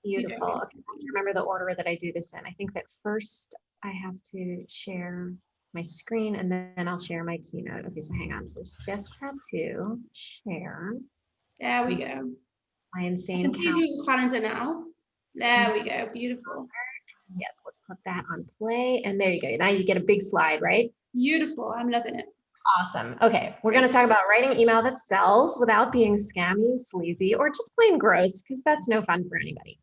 Beautiful. Okay, I have to remember the order that I do this in. I think that first I have to share my screen and then I'll share my keynote. Okay, so hang on. So it's just tab 2, share. There we go. My I insane can see your calendar now. There we go. Beautiful. Yes, let's put that on play. And there you go. Now you get a big slide, right? Beautiful. I'm loving it. Awesome. Okay, we're going to talk about writing email that sells without being scammy, sleazy, or just plain gross, because that's no fun for anybody.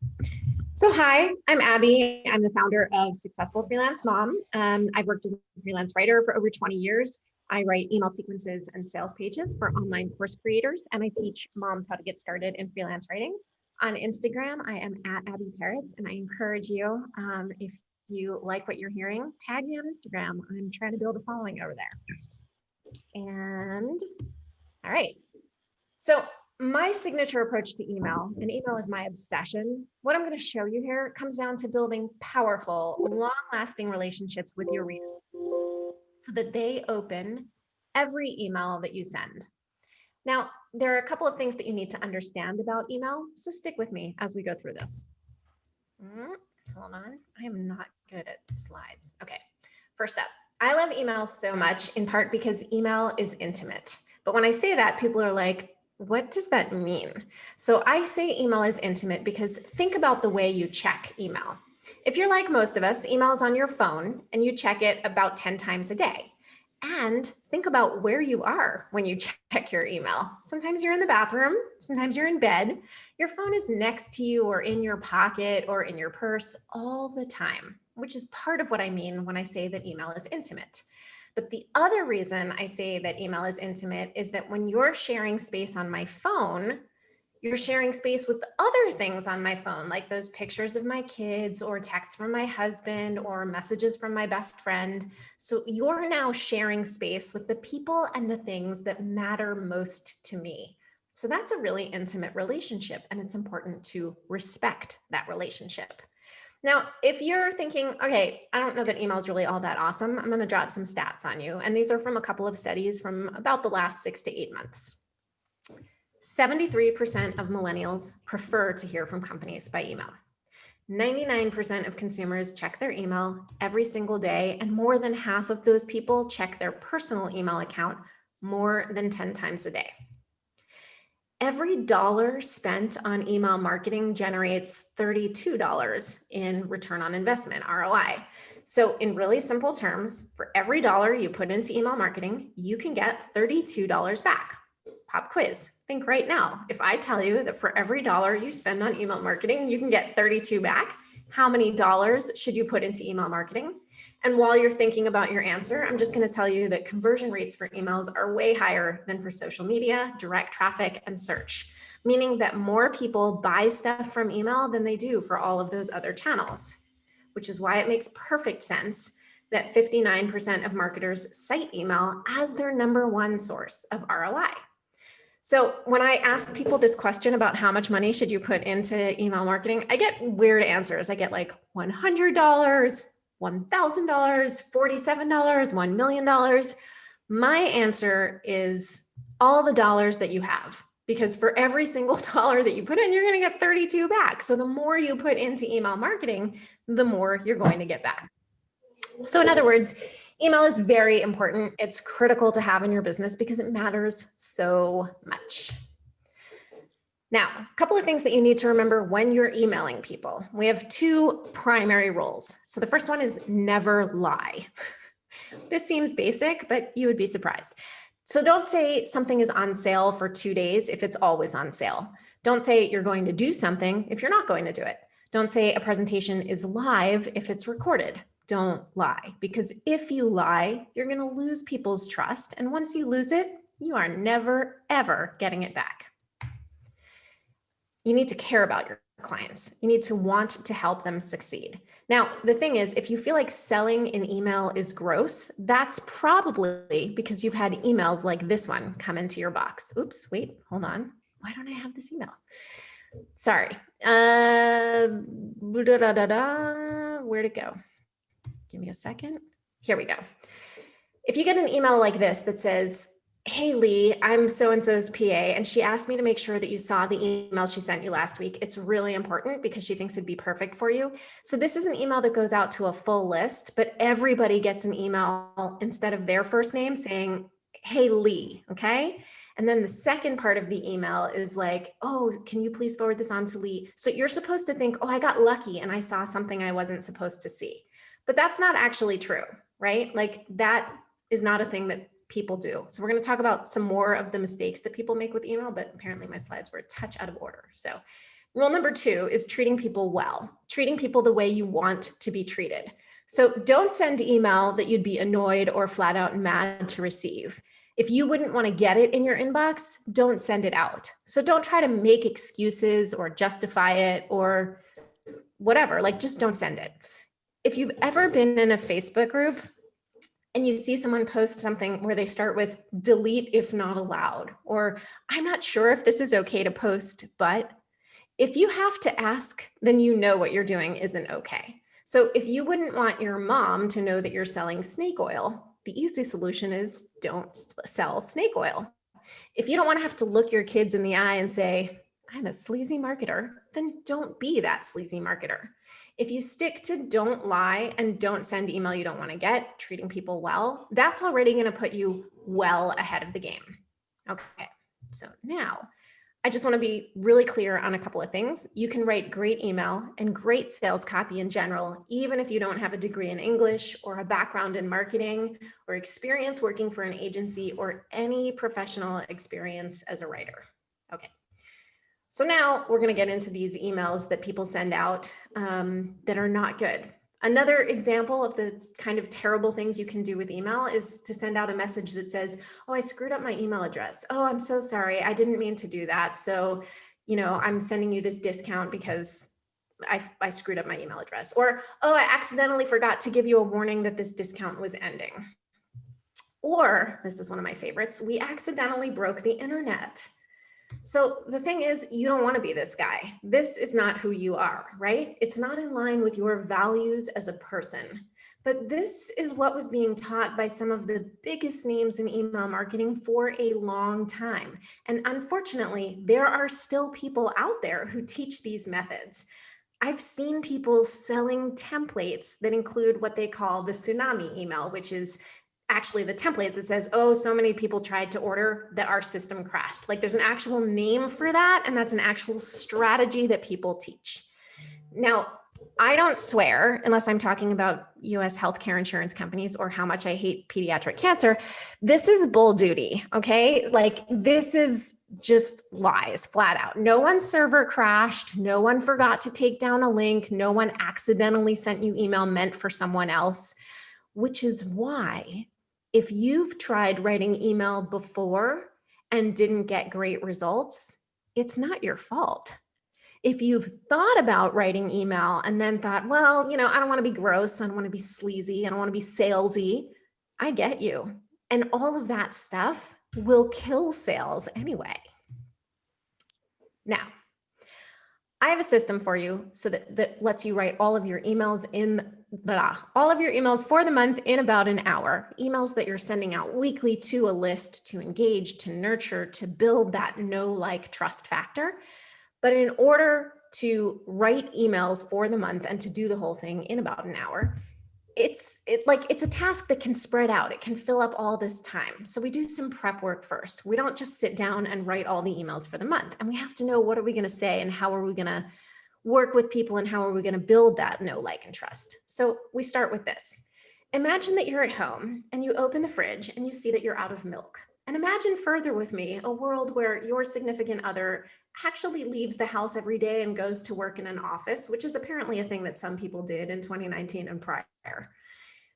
So hi, I'm Abby. I'm the founder of Successful Freelance Mom. I've worked as a freelance writer for over 20 years. I write email sequences and sales pages for online course creators, and I teach moms how to get started in freelance writing. On Instagram, I am at Abbi Perets, and I encourage you, if you like what you're hearing, tag me on Instagram. I'm trying to build a following over there. And all right, so my signature approach to email, and email is my obsession. What I'm going to show you here comes down to building powerful, long-lasting relationships with your readers so that they open every email that you send. Now, there are a couple of things that you need to understand about email, so stick with me as we go through this. Hold on, I am not good at slides. Okay, first up, I love email so much in part because email is intimate. But when I say that, people are like, what does that mean? So I say email is intimate because think about the way you check email. If you're like most of us, email is on your phone and you check it about 10 times a day. And think about where you are when you check your email. Sometimes you're in the bathroom, sometimes you're in bed. Your phone is next to you or in your pocket or in your purse all the time, which is part of what I mean when I say that email is intimate. But the other reason I say that email is intimate is that when you're sharing space on my phone, you're sharing space with other things on my phone, like those pictures of my kids or texts from my husband or messages from my best friend. So you're now sharing space with the people and the things that matter most to me. So that's a really intimate relationship, and it's important to respect that relationship. Now, if you're thinking, okay, I don't know that email is really all that awesome, I'm going to drop some stats on you. And these are from a couple of studies from about the last 6 to 8 months. 73% of millennials prefer to hear from companies by email. 99% of consumers check their email every single day, and more than half of those people check their personal email account more than 10 times a day. Every dollar spent on email marketing generates $32 in return on investment, ROI. So in really simple terms, for every dollar you put into email marketing, you can get $32 back. Pop quiz. Think right now, if I tell you that for every dollar you spend on email marketing, you can get 32 back, how many dollars should you put into email marketing? And while you're thinking about your answer, I'm just going to tell you that conversion rates for emails are way higher than for social media, direct traffic, and search, meaning that more people buy stuff from email than they do for all of those other channels, which is why it makes perfect sense that 59% of marketers cite email as their number1 source of ROI. So when I ask people this question about how much money should you put into email marketing, I get weird answers. I get like $100, $1,000, $47, $1 million. My answer is all the dollars that you have, because for every single dollar that you put in, you're going to get 32 back. So the more you put into email marketing, the more you're going to get back. So in other words, email is very important. It's critical to have in your business because it matters so much. Now, a couple of things that you need to remember when you're emailing people. We have 2 primary rules. So the first one is never lie. This seems basic, but you would be surprised. So don't say something is on sale for 2 days if it's always on sale. Don't say you're going to do something if you're not going to do it. Don't say a presentation is live if it's recorded. Don't lie, because if you lie, you're going to lose people's trust. And once you lose it, you are never, ever getting it back. You need to care about your clients. You need to want to help them succeed. Now, the thing is, if you feel like selling an email is gross, that's probably because you've had emails like this one come into your box. Oops, wait, hold on. Why don't I have this email? Sorry. Where'd it go? Give me a second. Here we go. If you get an email like this that says, Hey Lee, I'm so-and-so's PA, and she asked me to make sure that you saw the email she sent you last week. It's really important because she thinks it'd be perfect for you. So this is an email that goes out to a full list, but everybody gets an email instead of their first name saying, hey Lee, okay? And then the second part of the email is like, oh, can you please forward this on to Lee? So you're supposed to think, oh, I got lucky and I saw something I wasn't supposed to see. But that's not actually true, right? Like that is not a thing that people do. So we're going to talk about some more of the mistakes that people make with email, but apparently my slides were a touch out of order. So rule number 2 is treating people well, treating people the way you want to be treated. So don't send email that you'd be annoyed or flat out mad to receive. If you wouldn't want to get it in your inbox, don't send it out. So don't try to make excuses or justify it or whatever, like just don't send it. If you've ever been in a Facebook group and you see someone post something where they start with delete if not allowed, or I'm not sure if this is okay to post, but if you have to ask, then you know what you're doing isn't okay. So if you wouldn't want your mom to know that you're selling snake oil, the easy solution is don't sell snake oil. If you don't want to have to look your kids in the eye and say, I'm a sleazy marketer, then don't be that sleazy marketer. If you stick to don't lie and don't send email you don't want to get, treating people well, that's already going to put you well ahead of the game. Okay, so now I just want to be really clear on a couple of things. You can write great email and great sales copy in general, even if you don't have a degree in English or a background in marketing or experience working for an agency or any professional experience as a writer. Okay. So now we're going to get into these emails that people send out that are not good. Another example of the kind of terrible things you can do with email is to send out a message that says, oh, I screwed up my email address. Oh, I'm so sorry. I didn't mean to do that. So, I'm sending you this discount because I screwed up my email address. Or, oh, I accidentally forgot to give you a warning that this discount was ending. Or, this is one of my favorites, we accidentally broke the internet. So the thing is, you don't want to be this guy. This is not who you are, right? It's not in line with your values as a person. But this is what was being taught by some of the biggest names in email marketing for a long time. And unfortunately, there are still people out there who teach these methods. I've seen people selling templates that include what they call the tsunami email, which is actually the template that says, oh, so many people tried to order that our system crashed. Like there's an actual name for that, and that's an actual strategy that people teach. Now, I don't swear unless I'm talking about US healthcare insurance companies or how much I hate pediatric cancer. This is bull duty, okay? Like this is just lies, flat out. No one's server crashed. No one forgot to take down a link. No one accidentally sent you email meant for someone else, which is why if you've tried writing email before and didn't get great results, it's not your fault. If you've thought about writing email and then thought, well, I don't want to be gross, I don't want to be sleazy, I don't want to be salesy, I get you. And all of that stuff will kill sales anyway. Now, I have a system for you so that lets you write all of your emails for the month in about an hour. Emails that you're sending out weekly to a list to engage, to nurture, to build that know, like, trust factor. But in order to write emails for the month and to do the whole thing in about an hour, it's a task that can spread out. It can fill up all this time. So we do some prep work first. We don't just sit down and write all the emails for the month. And we have to know, what are we going to say and how are we going to work with people and how are we going to build that know, like, and trust? So we start with this. Imagine that you're at home and you open the fridge and you see that you're out of milk. And imagine further with me a world where your significant other actually leaves the house every day and goes to work in an office, which is apparently a thing that some people did in 2019 and prior.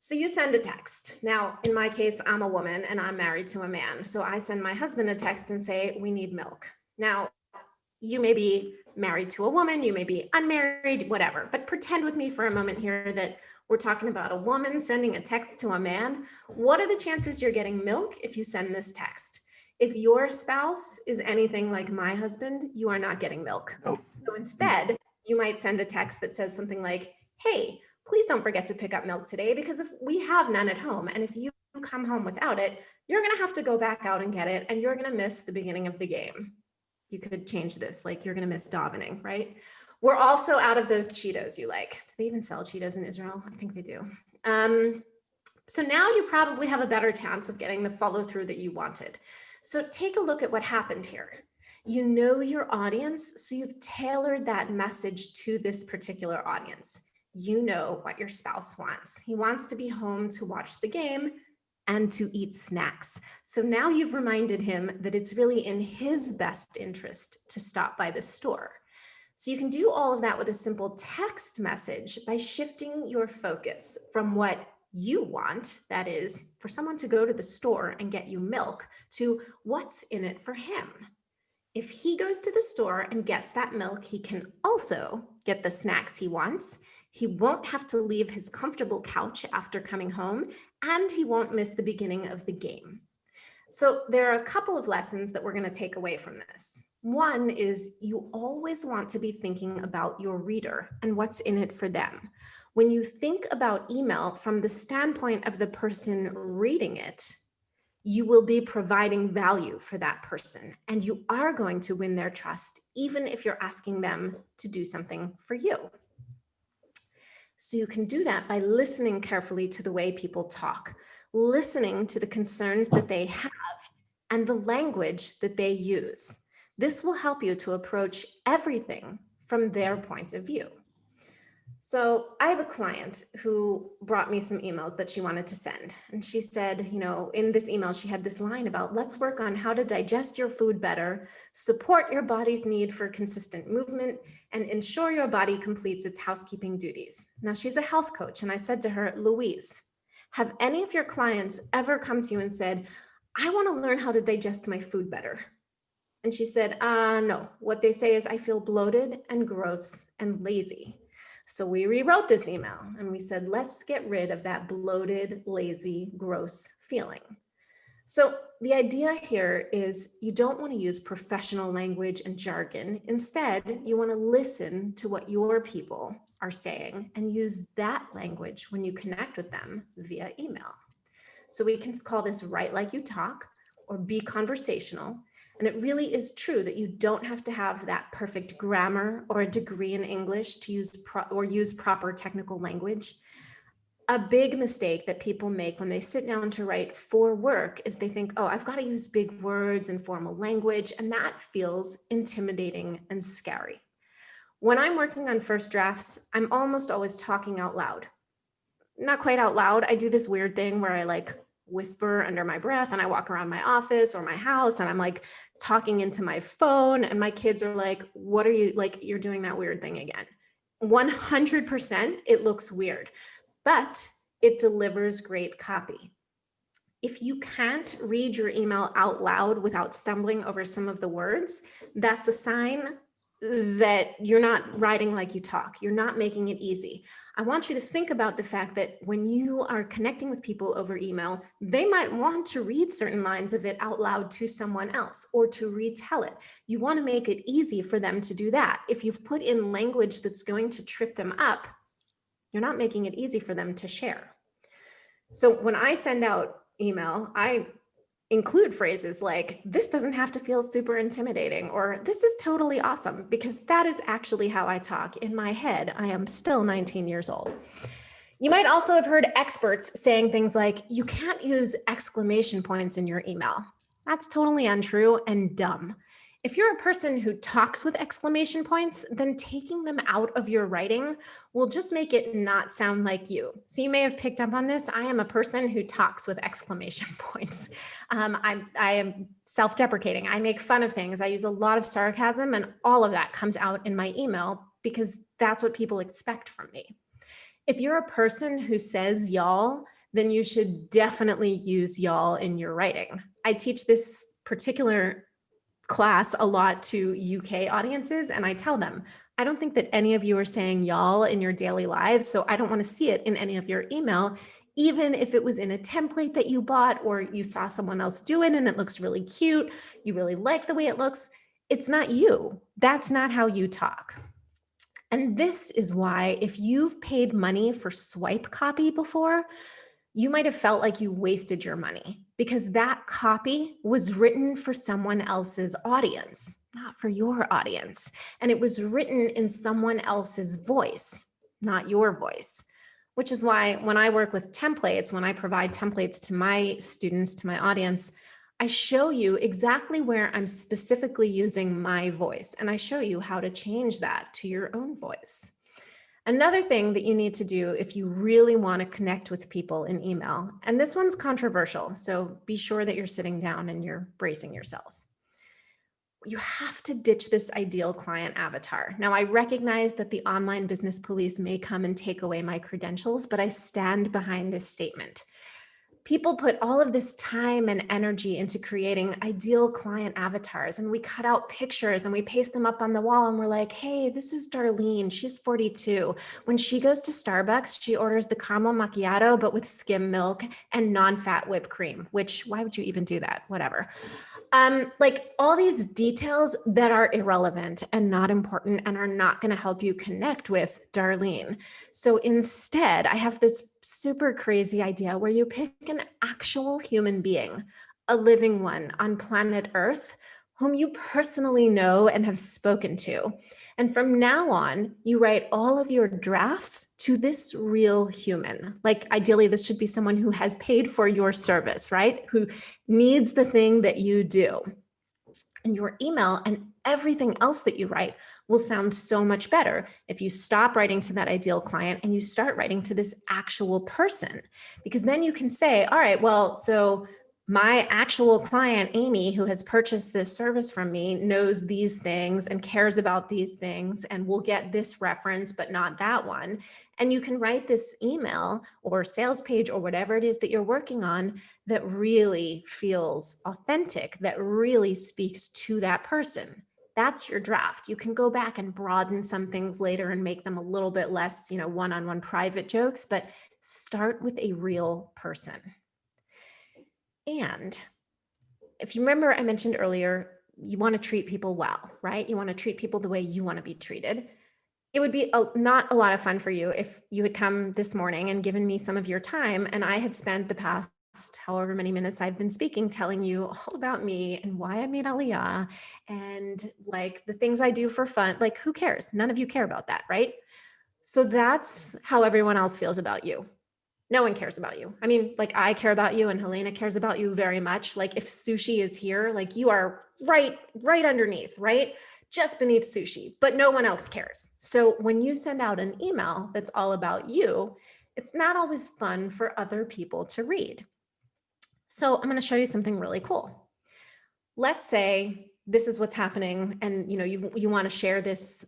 So you send a text. Now, in my case, I'm a woman and I'm married to a man. So I send my husband a text and say, we need milk. Now, you may be married to a woman, you may be unmarried, whatever, but pretend with me for a moment here that we're talking about a woman sending a text to a man. What are the chances you're getting milk if you send this text? If your spouse is anything like my husband, you are not getting milk. Oh. So instead, you might send a text that says something like, hey, please don't forget to pick up milk today because if we have none at home. And if you come home without it, you're going to have to go back out and get it, and you're going to miss the beginning of the game. You could change this, like you're going to miss davening, right? We're also out of those Cheetos you like. Do they even sell Cheetos in Israel? I think they do. So now you probably have a better chance of getting the follow through that you wanted. So take a look at what happened here. You know your audience, so you've tailored that message to this particular audience. You know what your spouse wants. He wants to be home to watch the game and to eat snacks. So now you've reminded him that it's really in his best interest to stop by the store. So you can do all of that with a simple text message by shifting your focus from what you want, that is, for someone to go to the store and get you milk, to what's in it for him. If he goes to the store and gets that milk, he can also get the snacks he wants. He won't have to leave his comfortable couch after coming home, and he won't miss the beginning of the game. So there are a couple of lessons that we're going to take away from this. One is you always want to be thinking about your reader and what's in it for them. When you think about email from the standpoint of the person reading it, you will be providing value for that person, and you are going to win their trust, even if you're asking them to do something for you. So you can do that by listening carefully to the way people talk, listening to the concerns that they have and the language that they use. This will help you to approach everything from their point of view. So I have a client who brought me some emails that she wanted to send. And she said, you know, in this email, she had this line about, let's work on how to digest your food better, support your body's need for consistent movement, and ensure your body completes its housekeeping duties. Now, she's a health coach. And I said to her, Louise, have any of your clients ever come to you and said, I want to learn how to digest my food better? And she said, no. What they say is, I feel bloated and gross and lazy. So we rewrote this email and we said, let's get rid of that bloated, lazy, gross feeling. So the idea here is you don't want to use professional language and jargon. Instead, you want to listen to what your people are saying and use that language when you connect with them via email. So we can call this write like you talk or be conversational. And it really is true that you don't have to have that perfect grammar or a degree in English to use proper technical language. A big mistake that people make when they sit down to write for work is they think, oh, I've got to use big words and formal language, and that feels intimidating and scary. When I'm working on first drafts, I'm almost always talking out loud. Not quite out loud. I do this weird thing where I like whisper under my breath and I walk around my office or my house and I'm like talking into my phone and my kids are like, what are you like? You're doing that weird thing again. 100% it looks weird, but it delivers great copy. If you can't read your email out loud without stumbling over some of the words, that's a sign that you're not writing like you talk. You're not making it easy. I want you to think about the fact that when you are connecting with people over email, they might want to read certain lines of it out loud to someone else or to retell it. You want to make it easy for them to do that. If you've put in language that's going to trip them up, you're not making it easy for them to share. So when I send out email, I include phrases like, this doesn't have to feel super intimidating, or this is totally awesome, because that is actually how I talk in my head. I am still 19 years old. You might also have heard experts saying things like, you can't use exclamation points in your email. That's totally untrue and dumb. If you're a person who talks with exclamation points, then taking them out of your writing will just make it not sound like you. So you may have picked up on this. I am a person who talks with exclamation points. I am self-deprecating. I make fun of things. I use a lot of sarcasm, and all of that comes out in my email because that's what people expect from me. If you're a person who says y'all, then you should definitely use y'all in your writing. I teach this particular class a lot to UK audiences, and I tell them, I don't think that any of you are saying y'all in your daily lives, so I don't want to see it in any of your email, even if it was in a template that you bought or you saw someone else do it and it looks really cute, you really like the way it looks. It's not you. That's not how you talk. And this is why if you've paid money for swipe copy before, you might have felt like you wasted your money because that copy was written for someone else's audience, not for your audience. And it was written in someone else's voice, not your voice. Which is why when I work with templates, when I provide templates to my students, to my audience, I show you exactly where I'm specifically using my voice, and I show you how to change that to your own voice. Another thing that you need to do if you really want to connect with people in email, and this one's controversial, so be sure that you're sitting down and you're bracing yourselves. You have to ditch this ideal client avatar. Now, I recognize that the online business police may come and take away my credentials, but I stand behind this statement. People put all of this time and energy into creating ideal client avatars, and we cut out pictures and we paste them up on the wall, and we're like, hey, this is Darlene. She's 42. When she goes to Starbucks, she orders the caramel macchiato, but with skim milk and non-fat whipped cream, which why would you even do that? Whatever. Like all these details that are irrelevant and not important and are not going to help you connect with Darlene. So instead, I have this super crazy idea where you pick an actual human being, a living one on planet Earth, whom you personally know and have spoken to. And from now on, you write all of your drafts to this real human. Like ideally, this should be someone who has paid for your service, right? Who needs the thing that you do. And your email and everything else that you write will sound so much better if you stop writing to that ideal client and you start writing to this actual person. Because then you can say, all right, well, so my actual client, Amy, who has purchased this service from me, knows these things and cares about these things and will get this reference, but not that one. And you can write this email or sales page or whatever it is that you're working on that really feels authentic, that really speaks to that person. That's your draft. You can go back and broaden some things later and make them a little bit less, one-on-one private jokes, but start with a real person. And if you remember, I mentioned earlier, you want to treat people well, right? You want to treat people the way you want to be treated. It would be not a lot of fun for you if you had come this morning and given me some of your time and I had spent the past however many minutes I've been speaking, telling you all about me and why I made Aliyah and like the things I do for fun. Like, who cares? None of you care about that, right? So that's how everyone else feels about you. No one cares about you. I mean, like I care about you and Helena cares about you very much. Like if Sushi is here, like you are right underneath, right? Just beneath Sushi, but no one else cares. So when you send out an email that's all about you, it's not always fun for other people to read. So I'm going to show you something really cool. Let's say this is what's happening and you want to share this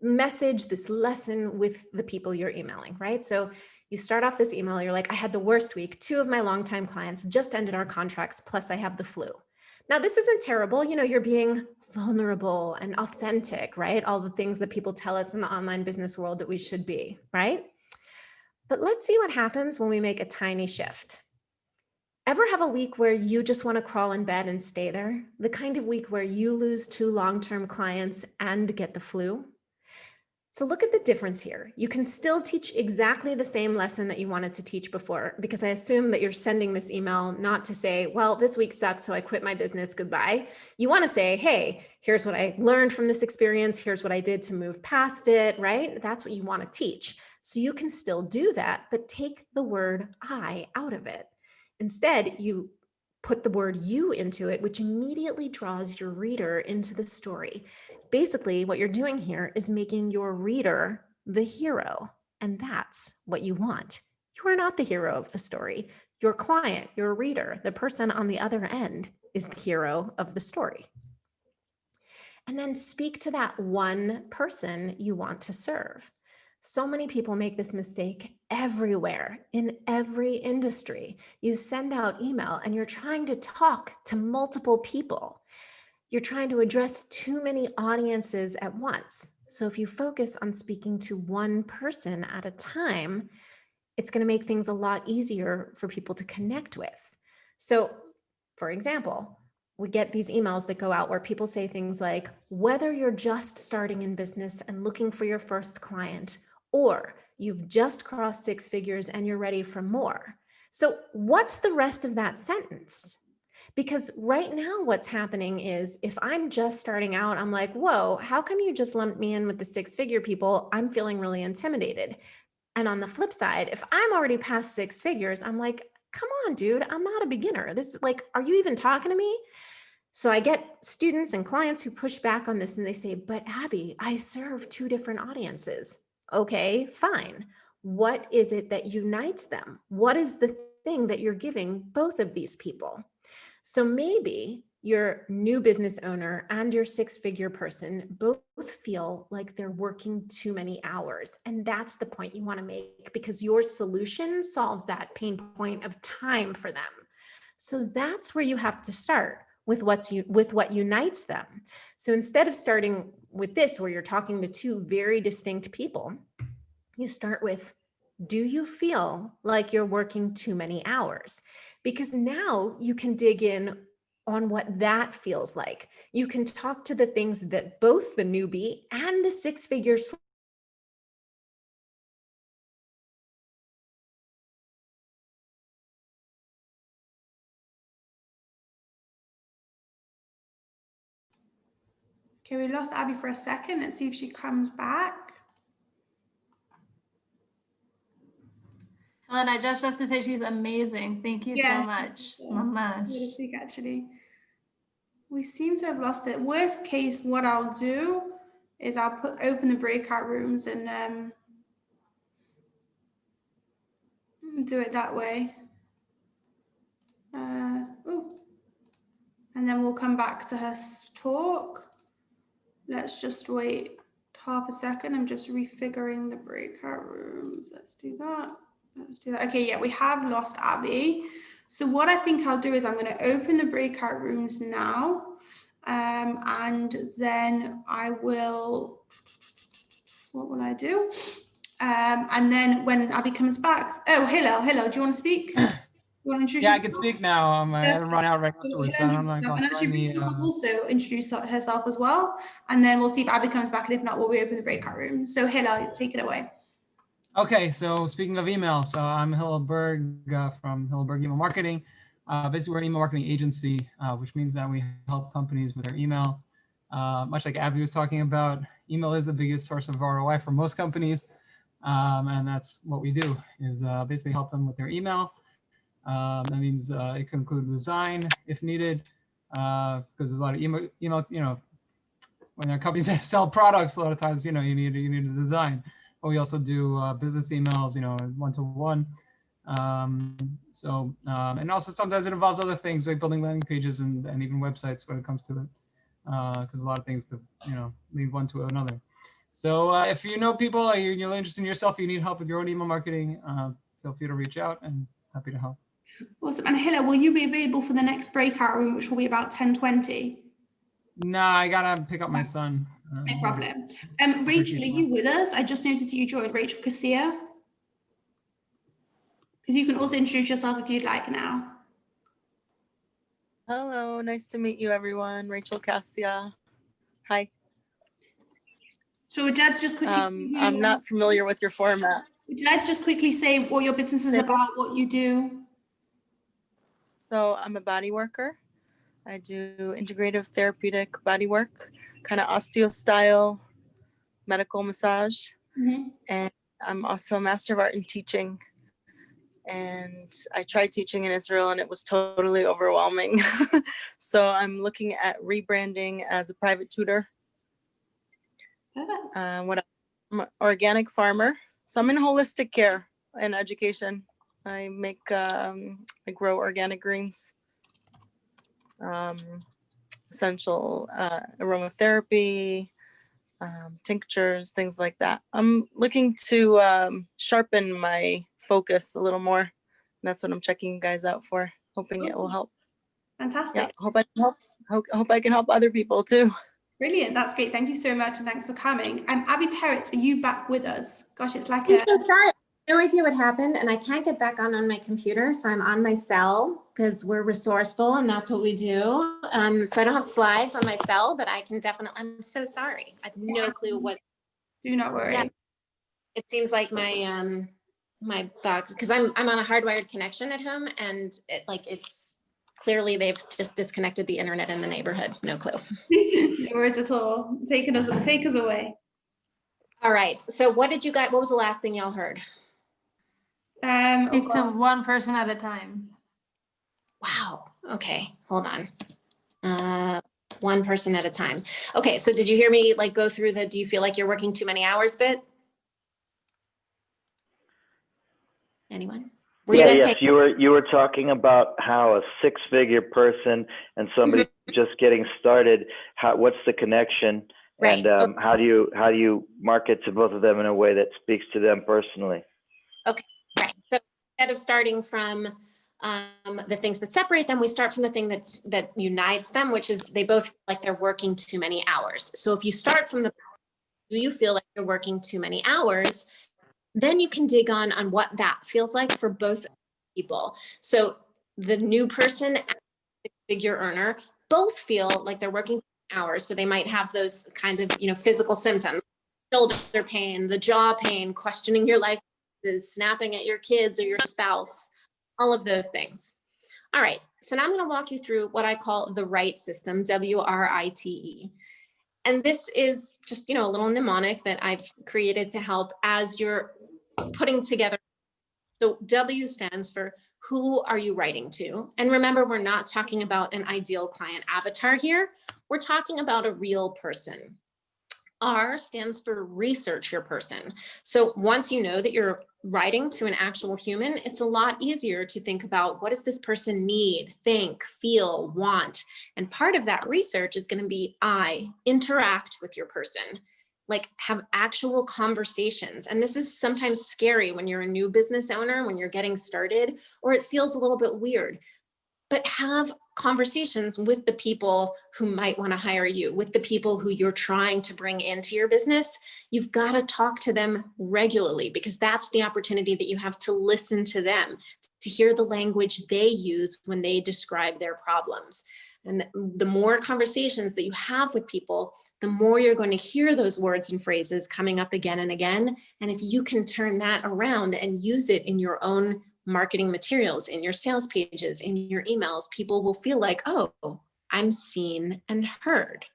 message, this lesson with the people you're emailing, right? So you start off this email, you're like, I had the worst week. 2 of my longtime clients just ended our contracts, plus I have the flu. Now, this isn't terrible. You're being vulnerable and authentic, right? All the things that people tell us in the online business world that we should be, right? But let's see what happens when we make a tiny shift. Ever have a week where you just want to crawl in bed and stay there? The kind of week where you lose 2 long-term clients and get the flu? So look at the difference here. You can still teach exactly the same lesson that you wanted to teach before, because I assume that you're sending this email not to say, well, this week sucks, so I quit my business, goodbye. You want to say, hey, here's what I learned from this experience. Here's what I did to move past it, right? That's what you want to teach. So you can still do that, but take the word I out of it. Instead, you put the word you into it, which immediately draws your reader into the story. Basically, what you're doing here is making your reader the hero, and that's what you want. You are not the hero of the story. Your client, your reader, the person on the other end is the hero of the story. And then speak to that one person you want to serve. So many people make this mistake everywhere, in every industry. You send out email and you're trying to talk to multiple people. You're trying to address too many audiences at once. So if you focus on speaking to one person at a time, it's going to make things a lot easier for people to connect with. So, for example, we get these emails that go out where people say things like, whether you're just starting in business and looking for your first client, or you've just crossed 6 figures and you're ready for more, So what's the rest of that sentence? Because right now what's happening is if I'm just starting out, I'm like, whoa, how come you just lumped me in with the six-figure people? I'm feeling really intimidated. And on the flip side, if I'm already past six figures, I'm like, come on, dude, I'm not a beginner. This is like, are you even talking to me? So I get students and clients who push back on this and they say, but Abby, I serve two different audiences. Okay, fine. What is it that unites them? What is the thing that you're giving both of these people? So maybe your new business owner and your six-figure person both feel like they're working too many hours. And that's the point you want to make, because your solution solves that pain point of time for them. So that's where you have to start with what unites them. So instead of starting with this, where you're talking to two very distinct people, you start with, do you feel like you're working too many hours? Because now you can dig in on what that feels like. You can talk to the things that both the newbie and the six-figure Okay, we lost Abby for a second. Let's see if she comes back. Helen, I just to say she's amazing. Thank you so much. Good speak, actually. We seem to have lost it. Worst case, what I'll do is I'll open the breakout rooms and do it that way. And then we'll come back to her talk. Let's just wait half a second. I'm just refiguring the breakout rooms. Let's do that. Let's do that. Okay, yeah, we have lost Abby. So what I think I'll do is I'm going to open the breakout rooms now. And then I will, what will I do? And then when Abby comes back, oh, hello, do you want to speak? Yeah, I can speak now. I had to run out right afterwards. So I'm not going to also introduce herself as well, and then we'll see if Abby comes back, and if not, we'll reopen the breakout room. So Hilla, take it away. Okay, so speaking of email, so I'm Hilla Berg from Hilla Berg Email Marketing. Basically, we're an email marketing agency, which means that we help companies with their email. Much like Abby was talking about, email is the biggest source of ROI for most companies, and that's what we do, is basically help them with their email. That means it can include design if needed, because there's a lot of email, when there are companies that sell products, a lot of times, you need a design. But we also do business emails, one-to-one. And also sometimes it involves other things like building landing pages and even websites when it comes to it, because a lot of things lead one to another. So if you know people, or you're interested in yourself, you need help with your own email marketing, feel free to reach out, and happy to help. Awesome. And Hilla, will you be available for the next breakout room, which will be about 10:20? No, I gotta pick up my son. No problem. Rachel, are you with us? I just noticed you joined, Rachel Cassia. Because you can also introduce yourself if you'd like now. Hello, nice to meet you, everyone. Rachel Cassia. Hi. So would you like to just quickly... I'm not familiar with your format. Would you like to just quickly say what your business is about, what you do? So I'm a body worker. I do integrative therapeutic body work, kind of osteo style, medical massage. And I'm also a master of art in teaching. And I tried teaching in Israel and it was totally overwhelming. So I'm looking at rebranding as a private tutor. I'm an organic farmer. So I'm in holistic care and education. I make, I grow organic greens, essential aromatherapy, tinctures, things like that. I'm looking to sharpen my focus a little more. And that's what I'm checking you guys out for, hoping it will help. Fantastic. Yeah, hope I can help other people too. Brilliant. That's great. Thank you so much. And thanks for coming. Abbi Perets, are you back with us? Gosh, it's like I'm so sorry. No idea what happened, and I can't get back on my computer, so I'm on my cell because we're resourceful and that's what we do. So I don't have slides on my cell, but I can definitely. I'm so sorry. I have no clue what. Do not worry. Yeah. It seems like my my box because I'm on a hardwired connection at home, and it's clearly they've just disconnected the internet in the neighborhood. No clue. No worries at all. Take us away. All right. So what was the last thing y'all heard? Speak to one person at a time. Wow. Okay. Hold on. One person at a time. Okay. So did you hear me go through do you feel like you're working too many hours bit? Anyone? Yes, you were talking about how a six-figure person and somebody just getting started, what's the connection? Right. And how do you market to both of them in a way that speaks to them personally? Okay, right. So instead of starting from the things that separate them, we start from the thing that unites them, which is they both feel like they're working too many hours. So if you start from do you feel like you're working too many hours? Then you can dig on what that feels like for both people. So the new person and the six-figure earner both feel like they're working hours. So they might have those kinds of, physical symptoms, shoulder pain, the jaw pain, questioning your life, snapping at your kids or your spouse, all of those things. All right. So now I'm going to walk you through what I call the WRITE system, WRITE. And this is just, a little mnemonic that I've created to help as you're putting together. So W stands for who are you writing to? And remember, we're not talking about an ideal client avatar here. We're talking about a real person. R stands for research your person. So once you know that you're writing to an actual human, it's a lot easier to think about what does this person need, think, feel, want. And part of that research is going to be interact with your person, have actual conversations. And this is sometimes scary when you're a new business owner, when you're getting started, or it feels a little bit weird. But have conversations with the people who might want to hire you, with the people who you're trying to bring into your business. You've got to talk to them regularly because that's the opportunity that you have to listen to them, to hear the language they use when they describe their problems. And the more conversations that you have with people, the more you're going to hear those words and phrases coming up again and again. And if you can turn that around and use it in your own marketing materials, in your sales pages, in your emails, people will feel like, oh, I'm seen and heard.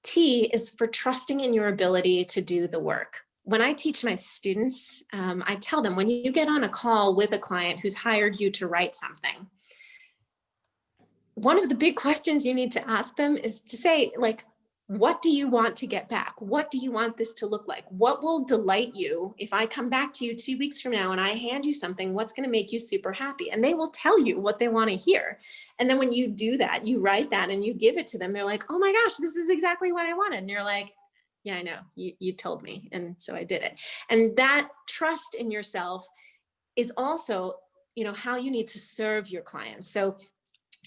T is for trusting in your ability to do the work. When I teach my students, I tell them when you get on a call with a client who's hired you to write something, one of the big questions you need to ask them is to say, what do you want to get back? What do you want this to look like? What will delight you if I come back to you 2 weeks from now and I hand you something? What's going to make you super happy? And they will tell you what they want to hear. And then when you do that, you write that and you give it to them. They're like, oh my gosh, this is exactly what I wanted. And you're like, yeah, I know, you told me. And so I did it. And that trust in yourself is also, how you need to serve your clients. So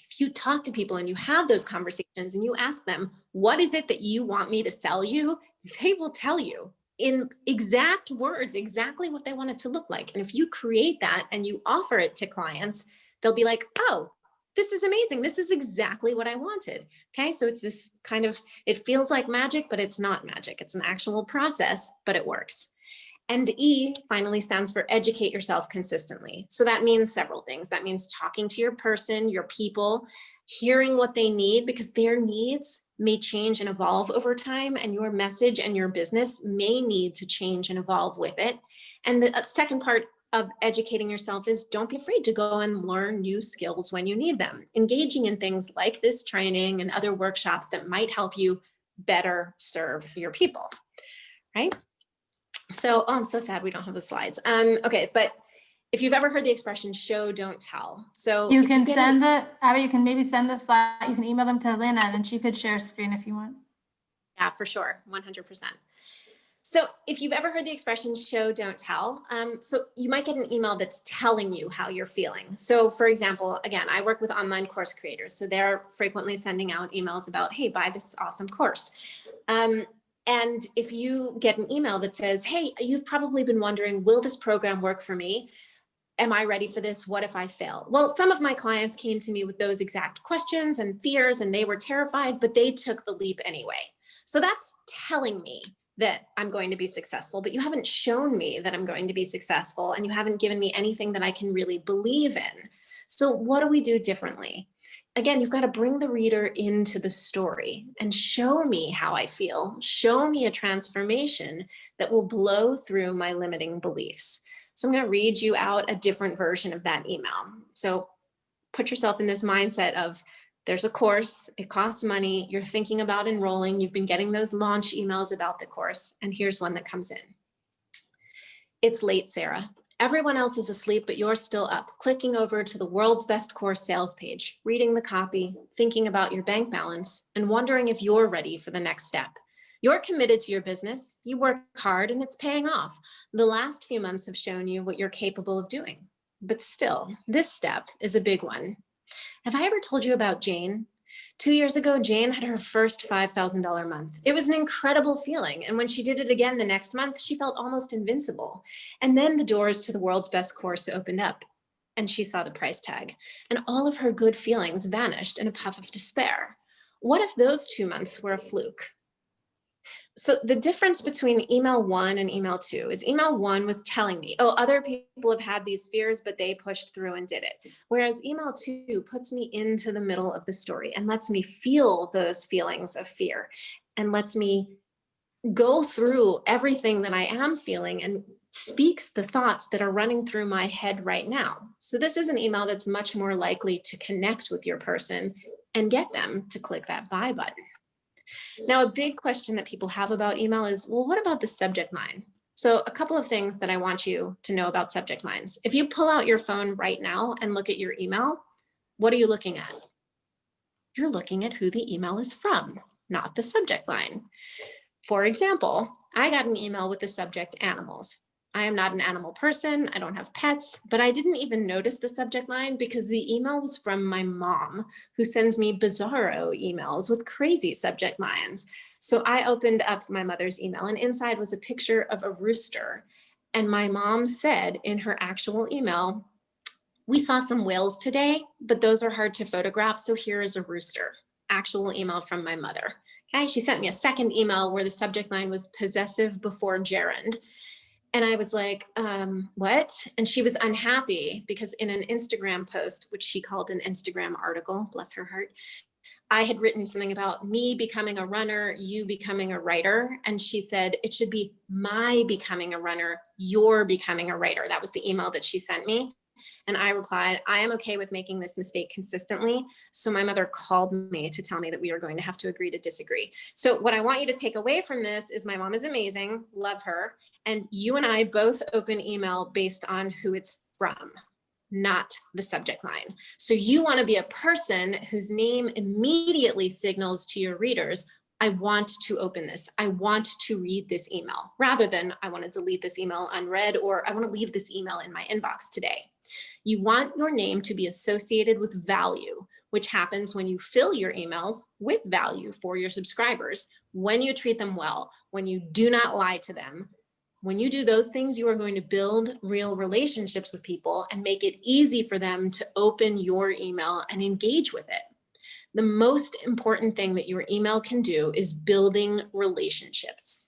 if you talk to people and you have those conversations and you ask them, what is it that you want me to sell you? They will tell you in exact words, exactly what they want it to look like. And if you create that and you offer it to clients, they'll be like, oh, this is amazing. This is exactly what I wanted. Okay. So it's this kind of, it feels like magic, but it's not magic. It's an actual process, but it works. And E finally stands for educate yourself consistently. So that means several things. That means talking to your person, your people, hearing what they need, because their needs may change and evolve over time, and your message and your business may need to change and evolve with it. And the second part of educating yourself is don't be afraid to go and learn new skills when you need them. Engaging in things like this training and other workshops that might help you better serve your people, right? So, I'm so sad we don't have the slides. Okay, but if you've ever heard the expression show, don't tell. So you can send Abby, you can maybe send the slide, you can email them to Lena and then she could share screen if you want. Yeah, for sure, 100%. So if you've ever heard the expression show, don't tell, so you might get an email that's telling you how you're feeling. So for example, again, I work with online course creators. So they're frequently sending out emails about, hey, buy this awesome course. And if you get an email that says, hey, you've probably been wondering, will this program work for me? Am I ready for this? What if I fail? Well, some of my clients came to me with those exact questions and fears, and they were terrified, but they took the leap anyway. So that's telling me that I'm going to be successful, but you haven't shown me that I'm going to be successful, and you haven't given me anything that I can really believe in. So what do we do differently? Again, you've got to bring the reader into the story and show me how I feel, show me a transformation that will blow through my limiting beliefs. So I'm going to read you out a different version of that email. So put yourself in this mindset of, there's a course, it costs money, you're thinking about enrolling, you've been getting those launch emails about the course, and here's one that comes in. It's late, Sarah. Everyone else is asleep, but you're still up, clicking over to the world's best course sales page, reading the copy, thinking about your bank balance, and wondering if you're ready for the next step. You're committed to your business, you work hard, and it's paying off. The last few months have shown you what you're capable of doing. But still, this step is a big one. Have I ever told you about Jane? 2 years ago, Jane had her first $5,000 month. It was an incredible feeling. And when she did it again the next month, she felt almost invincible. And then the doors to the world's best course opened up, and she saw the price tag, and all of her good feelings vanished in a puff of despair. What if those 2 months were a fluke? So the difference between email 1 and email 2 is email 1 was telling me, oh, other people have had these fears, but they pushed through and did it. Whereas email 2 puts me into the middle of the story and lets me feel those feelings of fear and lets me go through everything that I am feeling and speaks the thoughts that are running through my head right now. So this is an email that's much more likely to connect with your person and get them to click that buy button. Now, a big question that people have about email is, well, what about the subject line? So a couple of things that I want you to know about subject lines. If you pull out your phone right now and look at your email, what are you looking at? You're looking at who the email is from, not the subject line. For example, I got an email with the subject animals. I am not an animal person, I don't have pets, but I didn't even notice the subject line because the email was from my mom, who sends me bizarro emails with crazy subject lines. So I opened up my mother's email, and inside was a picture of a rooster. And my mom said in her actual email, we saw some whales today, but those are hard to photograph, so here is a rooster. Actual email from my mother. Okay, she sent me a second email where the subject line was possessive before gerund. And I was like, what? And she was unhappy because in an Instagram post, which she called an Instagram article, bless her heart, I had written something about me becoming a runner, you becoming a writer. And she said, it should be my becoming a runner, you're becoming a writer. That was the email that she sent me. And I replied, I am okay with making this mistake consistently. So my mother called me to tell me that we were going to have to agree to disagree. So what I want you to take away from this is my mom is amazing, love her. And you and I both open email based on who it's from, not the subject line. So you want to be a person whose name immediately signals to your readers, I want to open this. I want to read this email, rather than I want to delete this email unread, or I want to leave this email in my inbox today. You want your name to be associated with value, which happens when you fill your emails with value for your subscribers, when you treat them well, when you do not lie to them. When you do those things, you are going to build real relationships with people and make it easy for them to open your email and engage with it. The most important thing that your email can do is building relationships.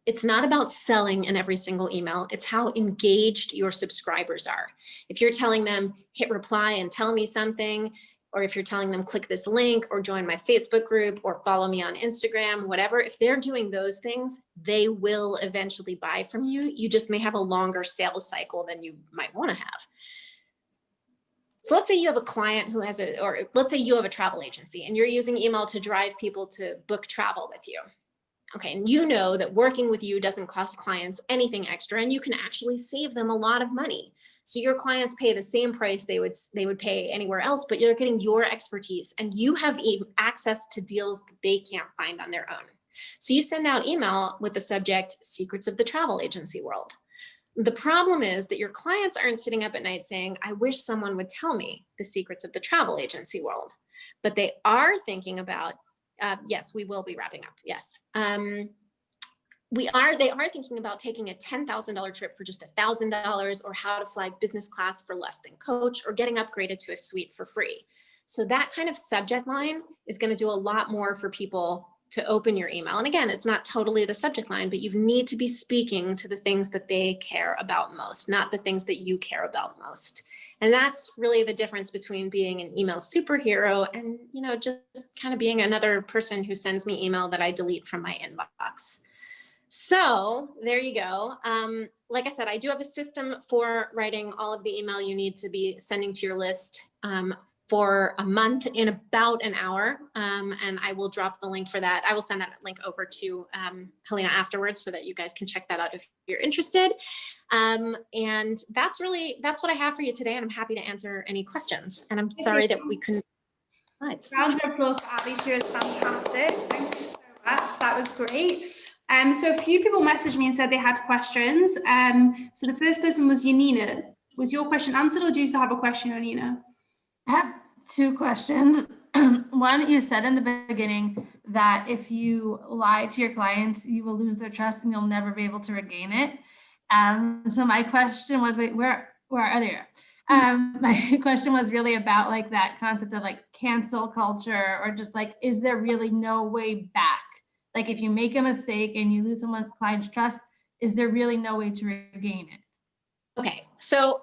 It's not about selling in every single email. It's how engaged your subscribers are. If you're telling them, hit reply and tell me something, or if you're telling them, click this link or join my Facebook group or follow me on Instagram, whatever, if they're doing those things, they will eventually buy from you. You just may have a longer sales cycle than you might want to have. So let's say you have a client who has or let's say you have a travel agency and you're using email to drive people to book travel with you. Okay, and you know that working with you doesn't cost clients anything extra, and you can actually save them a lot of money. So your clients pay the same price they would pay anywhere else, but you're getting your expertise and you have access to deals that they can't find on their own. So you send out email with the subject, Secrets of the Travel Agency World. The problem is that your clients aren't sitting up at night saying, I wish someone would tell me the secrets of the travel agency world. But they are thinking about, yes, we will be wrapping up. Yes. They are thinking about taking a $10,000 trip for just $1,000, or how to fly business class for less than coach, or getting upgraded to a suite for free. So that kind of subject line is going to do a lot more for people to open your email. And again, it's not totally the subject line, but you need to be speaking to the things that they care about most, not the things that you care about most. And that's really the difference between being an email superhero and, you know, just kind of being another person who sends me email that I delete from my inbox. So there you go. Like I said, I do have a system for writing all of the email you need to be sending to your list for a month in about an hour. And I will drop the link for that. I will send that link over to Helena afterwards so that you guys can check that out if you're interested. And that's what I have for you today. And I'm happy to answer any questions. And I'm sorry that we couldn't. Round of applause for Abby. She was fantastic. Thank you so much. That was great. So a few people messaged me and said they had questions. So the first person was Yanina. Was your question answered, or do you still have a question, Yanina? I have two questions. One, you said in the beginning that if you lie to your clients, you will lose their trust and you'll never be able to regain it. So my question was, wait, where are they? My question was really about like that concept of like cancel culture, or just like, is there really no way back? Like if you make a mistake and you lose someone's client's trust, is there really no way to regain it? Okay, so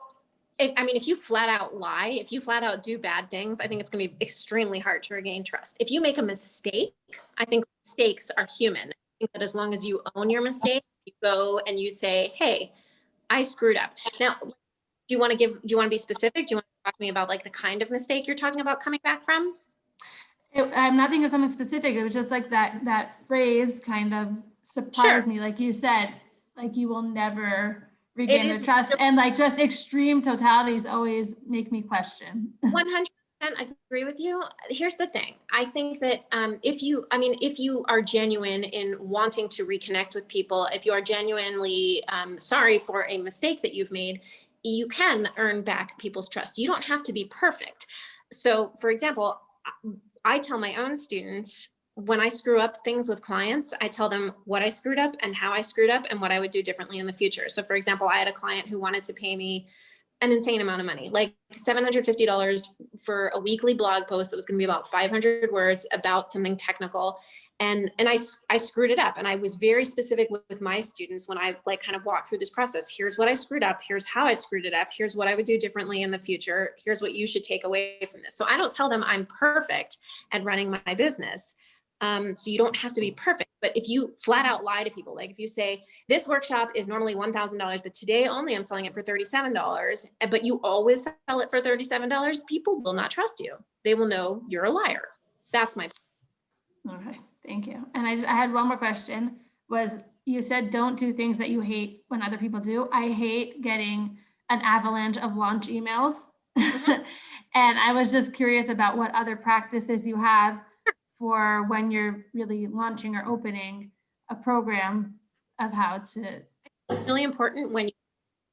if you flat out lie, if you flat out do bad things, I think it's going to be extremely hard to regain trust. If you make a mistake, I think mistakes are human. I think that as long as you own your mistake, you go and you say, hey, I screwed up. Now, do you want to be specific? Do you want to talk to me about like the kind of mistake you're talking about coming back from? I'm not thinking of something specific. It was just like that phrase kind of surprised me. Like you said, like you will never regain the trust, and like just extreme totalities always make me question. 100% agree with you. Here's the thing. I think that if you are genuine in wanting to reconnect with people, if you are genuinely sorry for a mistake that you've made, you can earn back people's trust. You don't have to be perfect. So for example, I tell my own students, when I screw up things with clients, I tell them what I screwed up and how I screwed up and what I would do differently in the future. So for example, I had a client who wanted to pay me an insane amount of money, like $750 for a weekly blog post that was going to be about 500 words about something technical. And I screwed it up. And I was very specific with my students when I like kind of walked through this process. Here's what I screwed up. Here's how I screwed it up. Here's what I would do differently in the future. Here's what you should take away from this. So I don't tell them I'm perfect at running my business. So you don't have to be perfect, but if you flat out lie to people, like if you say this workshop is normally $1,000, but today only I'm selling it for $37, but you always sell it for $37, people will not trust you. They will know you're a liar. That's my point. Okay, thank you. And I had one more question. Was you said don't do things that you hate when other people do. I hate getting an avalanche of launch emails. And I was just curious about what other practices you have for when you're really launching or opening a program of how to. It's really important when you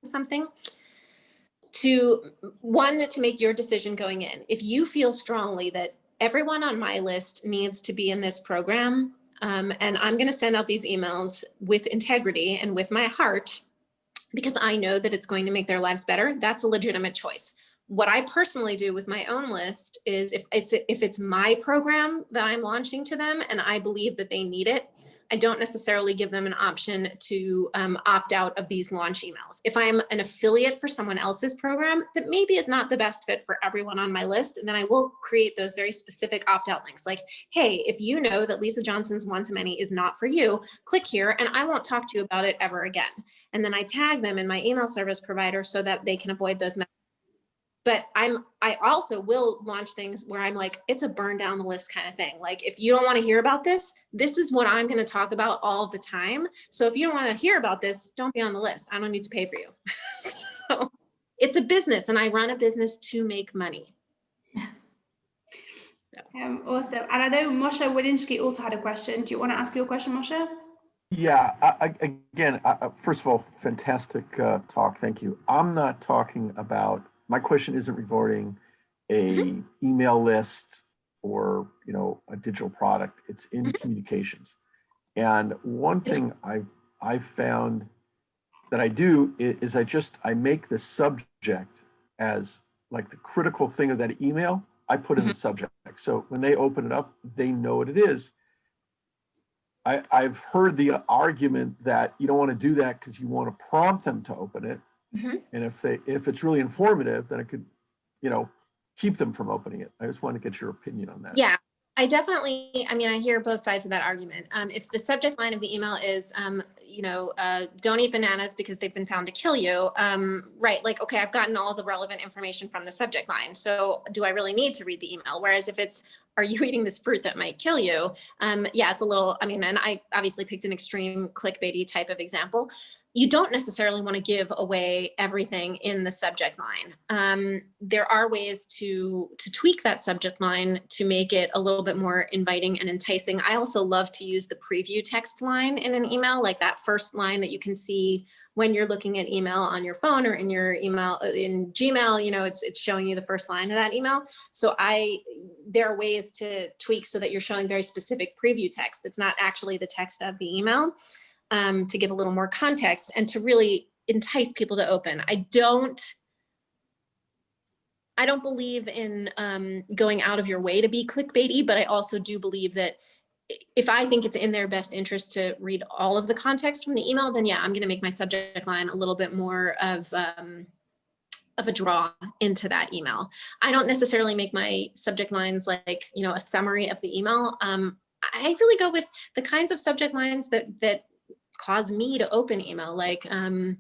do something to make your decision going in. If you feel strongly that everyone on my list needs to be in this program, and I'm going to send out these emails with integrity and with my heart, because I know that it's going to make their lives better, that's a legitimate choice. What I personally do with my own list is if it's my program that I'm launching to them and I believe that they need it, I don't necessarily give them an option to opt out of these launch emails. If I'm an affiliate for someone else's program that maybe is not the best fit for everyone on my list, then I will create those very specific opt-out links. Like, hey, if you know that Lisa Johnson's one-to-many is not for you, click here and I won't talk to you about it ever again. And then I tag them in my email service provider so that they can avoid those messages. But I also will launch things where I'm like, it's a burn down the list kind of thing. Like, if you don't want to hear about this, this is what I'm going to talk about all the time. So if you don't want to hear about this, don't be on the list. I don't need to pay for you. So it's a business and I run a business to make money. So. Awesome. And I know Moshe Wodinsky also had a question. Do you want to ask your question, Moshe? Yeah, again, first of all, fantastic talk. Thank you. I'm not talking about, my question isn't regarding a email list or, a digital product. It's in communications. And one thing I've found that I do is I make the subject as like the critical thing of that email. I put in the subject. So when they open it up, they know what it is. I've heard the argument that you don't want to do that because you want to prompt them to open it. Mhm. And if it's really informative, then it could, keep them from opening it. I just want to get your opinion on that. Yeah, I definitely, I mean, I hear both sides of that argument. If the subject line of the email is, don't eat bananas because they've been found to kill you, right? Like, okay, I've gotten all the relevant information from the subject line. So do I really need to read the email? Whereas if it's, are you eating this fruit that might kill you? Yeah, it's a little, I mean, and I obviously picked an extreme clickbaity type of example. You don't necessarily want to give away everything in the subject line. There are ways to tweak that subject line to make it a little bit more inviting and enticing. I also love to use the preview text line in an email, like that first line that you can see when you're looking at email on your phone or in your email in Gmail, it's showing you the first line of that email. So there are ways to tweak so that you're showing very specific preview text that's not actually the text of the email. To give a little more context and to really entice people to open. I don't believe in going out of your way to be clickbaity, but I also do believe that if I think it's in their best interest to read all of the context from the email, then yeah, I'm going to make my subject line a little bit more of a draw into that email. I don't necessarily make my subject lines like, a summary of the email. I really go with the kinds of subject lines that cause me to open email. Like, I'm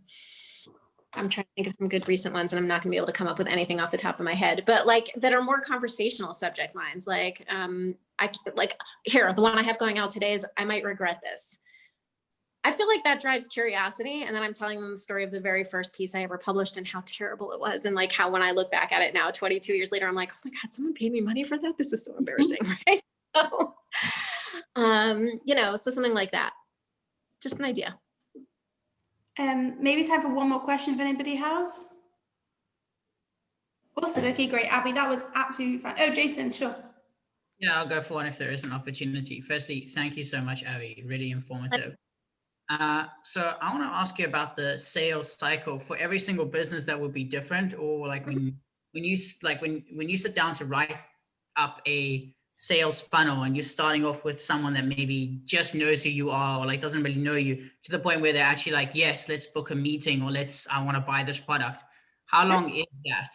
trying to think of some good recent ones and I'm not gonna be able to come up with anything off the top of my head, but like that are more conversational subject lines. Like, here, the one I have going out today is, I might regret this. I feel like that drives curiosity. And then I'm telling them the story of the very first piece I ever published and how terrible it was. And like how, when I look back at it now, 22 years later, I'm like, oh my God, someone paid me money for that. This is so embarrassing, right? So, so something like that. Just an idea. Maybe time for one more question if anybody has. Awesome. Okay, great. Abby, that was absolutely fun. Oh, Jason, sure. Yeah, I'll go for one if there is an opportunity. Firstly, thank you so much, Abby. Really informative. So I want to ask you about the sales cycle for every single business. That would be different, or like when you sit down to write up a sales funnel and you're starting off with someone that maybe just knows who you are or like doesn't really know you, to the point where they're actually like, yes, let's book a meeting, or I want to buy this product. How long is that?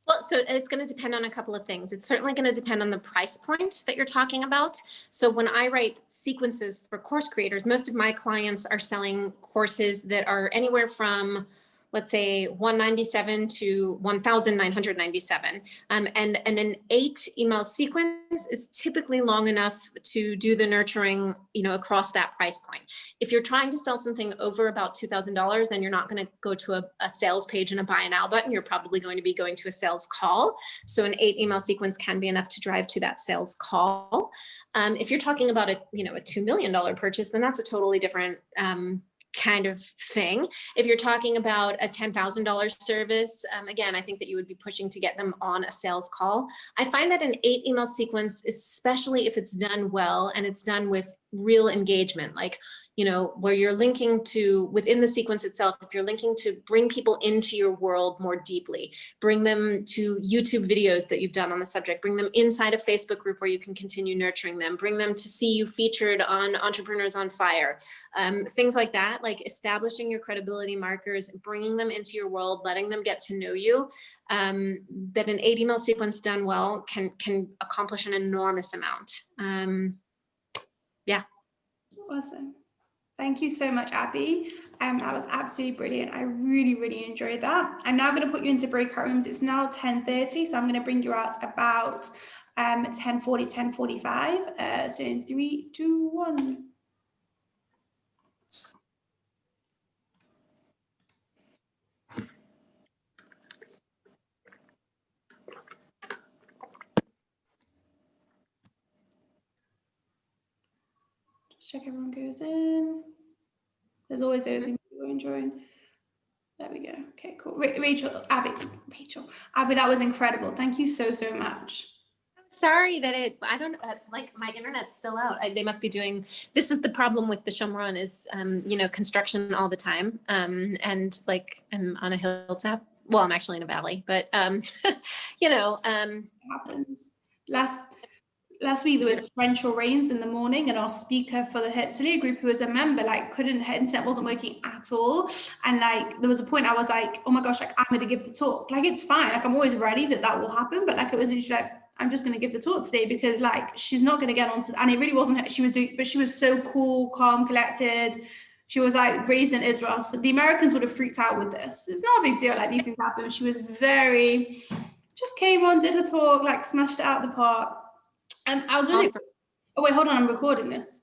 Well, so it's going to depend on a couple of things. It's certainly going to depend on the price point that you're talking about. So when I write sequences for course creators, most of my clients are selling courses that are anywhere from, let's say, $197 to $1,997. And an 8 email sequence is typically long enough to do the nurturing, across that price point. If you're trying to sell something over about $2,000, then you're not going to go to a sales page and a buy now button. You're probably going to be going to a sales call. So an 8 email sequence can be enough to drive to that sales call. If you're talking about a $2 million purchase, then that's a totally different kind of thing. If you're talking about a $10,000 service, again, I think that you would be pushing to get them on a sales call. I find that an 8 email sequence, especially if it's done well and it's done with real engagement, like, where you're linking to, within the sequence itself, if you're linking to bring people into your world more deeply, bring them to YouTube videos that you've done on the subject, bring them inside a Facebook group where you can continue nurturing them, bring them to see you featured on Entrepreneurs on Fire, things like that, like establishing your credibility markers, bringing them into your world, letting them get to know you, that an 8 email sequence done well can accomplish an enormous amount. Yeah. Awesome. Thank you so much, Abby. That was absolutely brilliant. I really, really enjoyed that. I'm now going to put you into breakout rooms. It's now 10:30, so I'm going to bring you out about 10:40, 10:45. So in 3, 2, 1. Just check everyone goes in. There's always those who enjoy. There we go. Okay, cool. Abby, that was incredible. Thank you so, so much. Sorry that I don't like my internet's still out. They must be doing, this is the problem with the Shomron is, construction all the time. And like I'm on a hilltop. Well, I'm actually in a valley, but, It happens. last week there was torrential rains in the morning, and our speaker for the Herzliya group, who was a member, like couldn't, her internet wasn't working at all. And like, there was a point I was like, oh my gosh, like I'm going to give the talk. Like, it's fine. Like, I'm always ready that will happen. But like, it was just like, I'm just going to give the talk today because like, she's not going to get onto, and it really wasn't her, she was doing, but she was so cool, calm, collected. She was like raised in Israel. So the Americans would have freaked out with this. It's not a big deal. Like, these things happen. She was very, just came on, did her talk, like smashed it out of the park. I was really, Awesome. oh wait, hold on, I'm recording this.